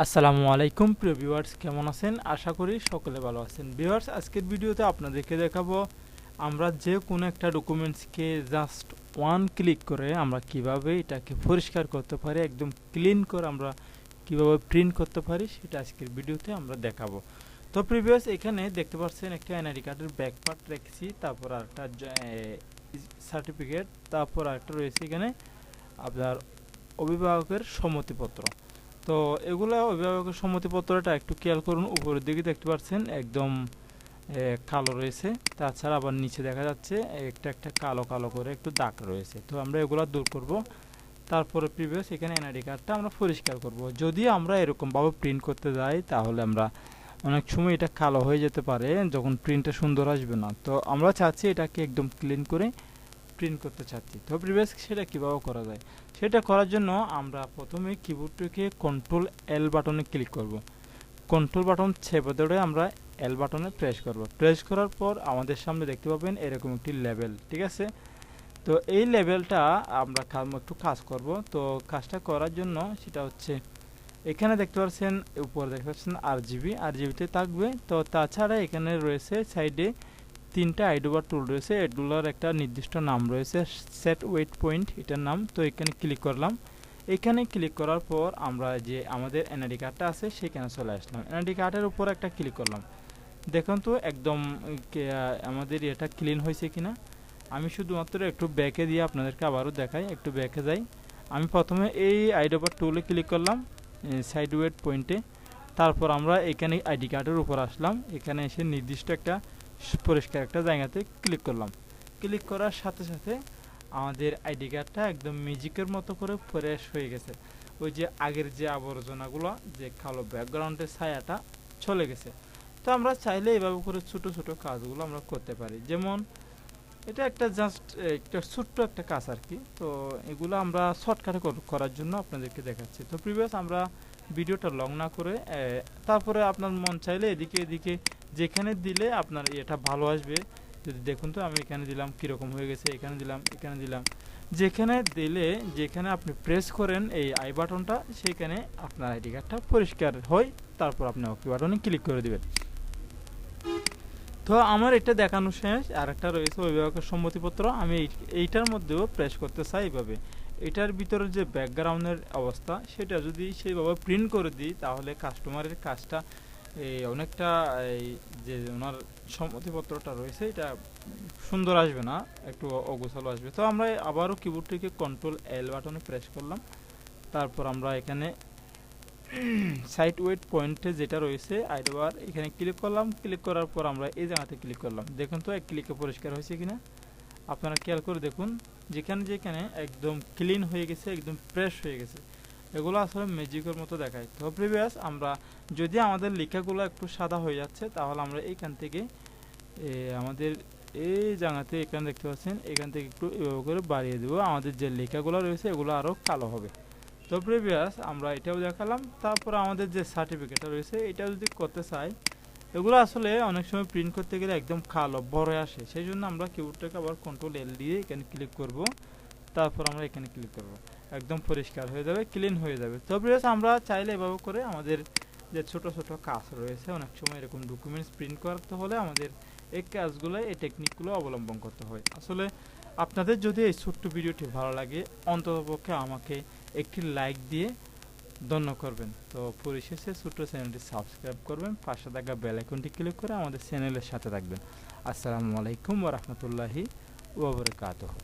আসসালামু আলাইকুম প্রিয় ভিউয়ার্স, কেমন আছেন? আশা করি সকলে ভালো আছেন। ভিউয়ার্স, আজকের ভিডিওতে আপনাদেরকে দেখাবো আমরা যে কোনো একটা ডকুমেন্টসকে জাস্ট ওয়ান ক্লিক করে আমরা কিভাবে এটাকে পরিষ্কার করতে পারি, একদম ক্লিন করে আমরা কিভাবে প্রিন্ট করতে পারি সেটা আজকের ভিডিওতে আমরা দেখাবো। তো প্রিভিয়াস এখানে দেখতে পাচ্ছেন একটা এনআইডি কার্ডের ব্যাক পার্ট রেখেছি, তারপর আরেকটা সার্টিফিকেট, তারপর আরেকটা রয়েছে এখানে আপনার অভিভাবকের সম্মতিপত্র। তো এগুলা অভিভাবকের সম্মতিপত্রটা একটু খেয়াল করুন, উপরের দিকে দেখতে পাচ্ছেন একদম কালো রয়েছে, তাছাড়া আবার নিচে দেখা যাচ্ছে একটা একটা কালো কালো করে একটু দাগ রয়েছে। তো আমরা এগুলা দূর করব। তারপরে প্রিভিয়াস এখানে এনআইডি কার্ডটা আমরা পরিষ্কার করব। যদি আমরা এরকমভাবে প্রিন্ট করতে যাই তাহলে আমরা অনেক সময় এটা কালো হয়ে যেতে পারে, যখন প্রিন্টটা সুন্দর আসবে না। তো আমরা চাচ্ছি এটাকে একদম ক্লিন করে প্রিন্ট করতে চাচ্ছি। তো প্রিভিয়াস সেটা কীভাবে করা যায়, সেটা করার জন্য আমরা প্রথমে কিবোর্ডটিকে কন্ট্রোল এল বাটনে ক্লিক করব। কন্ট্রোল বাটন চেপে ধরে আমরা এল বাটনে প্রেস করব। প্রেস করার পর আমাদের সামনে দেখতে পাবেন এরকম একটি লেভেল, ঠিক আছে? তো এই লেভেলটা আমরা একটু কাজ করব। তো কাজটা করার জন্য সেটা হচ্ছে এখানে দেখতে পাচ্ছেন, উপরে দেখতে পাচ্ছেন আরজিবিতে থাকবে। তো তাছাড়া এখানে রয়েছে সাইডে তিনটা আইডোবার টুল রয়েছে, এগুলোর একটা নির্দিষ্ট নাম রয়েছে, সেট ওয়েট পয়েন্ট এটার নাম। তো এখানে ক্লিক করলাম। এখানে ক্লিক করার পর আমরা যে আমাদের এনআইডি কার্ডটা আছে সেখানে চলে আসলাম। এনআইডি কার্ডের উপর একটা ক্লিক করলাম। দেখুন তো একদম আমাদের এটা ক্লিন হয়েছে কিনা। আমি শুধুমাত্র একটু ব্যাকে দিয়ে আপনাদেরকে আবারও দেখাই, একটু ব্যাকে যাই। আমি প্রথমে এই আইডোবার টুলে ক্লিক করলাম, সাইড ওয়েট পয়েন্টে। তারপর আমরা এখানে আইডি কার্ডের উপর আসলাম, এখানে এসে নির্দিষ্ট একটা পরিষ্কার একটা জায়গাতে ক্লিক করলাম। ক্লিক করার সাথে সাথে আমাদের আইডি কার্ডটা একদম ম্যাজিকের মতো করে ফ্রেশ হয়ে গেছে। ওই যে আগের যে আবর্জনাগুলো, যে কালো ব্যাকগ্রাউন্ডের ছায়াটা চলে গেছে। তো আমরা চাইলে এইভাবে করে ছোট ছোট কাজগুলো আমরা করতে পারি। যেমন এটা একটা জাস্ট একটা ছোট্ট একটা কাজ আর কি। তো এগুলো আমরা শর্টকাটে করার জন্য আপনাদেরকে দেখাচ্ছি। তো প্রিভিয়াস আমরা ভিডিওটা লং না করে তারপরে আপনার মন চাইলে এদিকে এদিকে যেখানে দিলে আপনার এটা ভালো আসবে। যদি দেখুন তো আমি এখানে দিলাম কীরকম হয়ে গেছে, এখানে দিলাম, এখানে দিলাম। যেখানে দিলে, যেখানে আপনি প্রেস করেন এই আই বাটনটা, সেখানে আপনার আইডি কার্ডটা পরিষ্কার হয়। তারপর আপনি ওকে বাটনে ক্লিক করে দিবেন। তো আমার এটা দেখানো শেষ। আর একটা রয়েছে অভিভাবকের সম্মতিপত্র, আমি এইটার মধ্যেও প্রেস করতে চাই এইভাবে। এটার ভিতরে যে ব্যাকগ্রাউন্ডের অবস্থা সেটা যদি সেইভাবে প্রিন্ট করে দিই তাহলে কাস্টমারের কাজটা অনেকটা যে ওনার সম্মতিপত্রটা রয়েছে এটা সুন্দর আসবে না, একটু অগোছালো আসবে। তো আমরা আবারও কিবোর্ডটিকে কন্ট্রোল এল বাটনে প্রেস করলাম। তারপর আমরা এখানে সাইড ওয়েট পয়েন্টে যেটা রয়েছে আইডোবার, এখানে ক্লিক করলাম। ক্লিক করার পর আমরা এই জায়গাতে ক্লিক করলাম। দেখুন তো এক ক্লিকে পরিষ্কার হয়েছে কিনা, আপনারা খেয়াল করে দেখুন। যেখানে যেখানে একদম ক্লিন হয়ে গেছে, একদম ফ্রেশ হয়ে গেছে। এগুলো আসলে ম্যাজিকের মতো দেখায়। তো প্রিভিয়াস আমরা যদি আমাদের লেখাগুলো একটু সাদা হয়ে যাচ্ছে তাহলে আমরা এইখান থেকে আমাদের এই জায়গাতে এখানে দেখতে পাচ্ছেন, এখান থেকে একটু এভাবে করে বাড়িয়ে দেবো। আমাদের যে লেখাগুলো রয়েছে এগুলো আরও কালো হবে। তো প্রিভিয়াস আমরা এটাও দেখালাম। তারপর আমাদের যে সার্টিফিকেটটা রয়েছে এটা যদি করতে চাই, এগুলো আসলে অনেক সময় প্রিন্ট করতে গেলে একদম কালো বড় আসে, সেই জন্য আমরা কিবোর্ডটাকে আবার কন্ট্রোল এল দিয়ে এখানে ক্লিক করব। তারপর আমরা এখানে ক্লিক করব, একদম পরিষ্কার হয়ে যাবে, ক্লিন হয়ে যাবে। তো প্রিভিয়াস আমরা চাইলে এভাবে করে আমাদের যে ছোট ছোট কাজ রয়েছে, অনেক সময় এরকম ডকুমেন্টস প্রিন্ট করতে হলে আমাদের এই কাজগুলো, এই টেকনিকগুলো অবলম্বন করতে হয়। আসলে আপনাদের যদি এই ছোট্ট ভিডিওটি ভালো লাগে অন্ততপক্ষে আমাকে একটি লাইক দিয়ে ধন্য করবেন। তো পরিশেষে ছোট্ট চ্যানেলটি সাবস্ক্রাইব করবেন, পাশে থাকা বেল আইকনটি ক্লিক করে আমাদের চ্যানেলের সাথে থাকবেন। আসসালামু আলাইকুম ওয়া রাহমাতুল্লাহি ওয়া বারাকাতুহু।